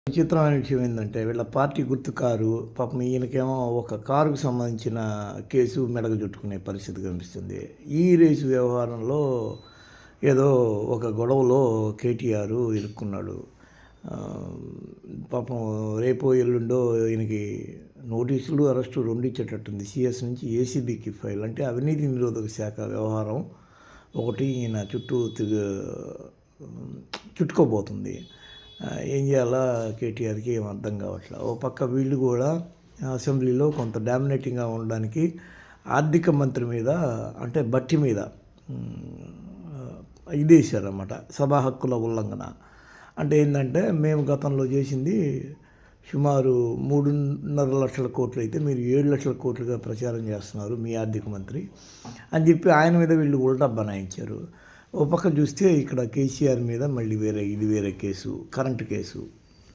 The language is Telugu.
విచిత్రమైన విషయం ఏందంటే వీళ్ళ పార్టీ గుర్తు కారు. పాపం ఈయనకేమో ఒక కారుకు సంబంధించిన కేసు మెడకు చుట్టుకునే పరిస్థితి కనిపిస్తుంది. ఈ రేసు వ్యవహారంలో ఏదో ఒక గొడవలో కేటీఆర్ ఇరుక్కున్నాడు. ఆహ్, పాపం రేపో ఎల్లుండో ఈయనకి నోటీసులు, అరెస్టు 2 ఇచ్చేటట్టుంది. సీఎస్ నుంచి ఏసీబీకి ఫైల్. అంటే అవినీతి నిరోధక శాఖ వ్యవహారం ఒకటి ఈయన చుట్టుకోబోతుంది. ఏం చేయాలా కేటీఆర్‌కి ఏం అర్థం కావట్లే. ఓ పక్క వీళ్ళు కూడా అసెంబ్లీలో కొంత డామినేటింగ్‌గా ఉండడానికి ఆర్థిక మంత్రి మీద అంటే భట్టి మీద ఇదేశారన్నమాట. సభా హక్కుల ఉల్లంఘన. అంటే ఏందంటే మేము గతంలో చేసింది సుమారు 3.5 లక్షల కోట్లు అయితే మీరు 7 లక్షల కోట్లుగా ప్రచారం చేస్తున్నారు మీ ఆర్థిక మంత్రి అని చెప్పి ఆయన మీద వీళ్ళు ఉల్టా బనాయించారు. ఓ పక్క చూస్తే ఇక్కడ కేసీఆర్ మీద మళ్ళీ వేరే కేసు, కరెంటు కేసు.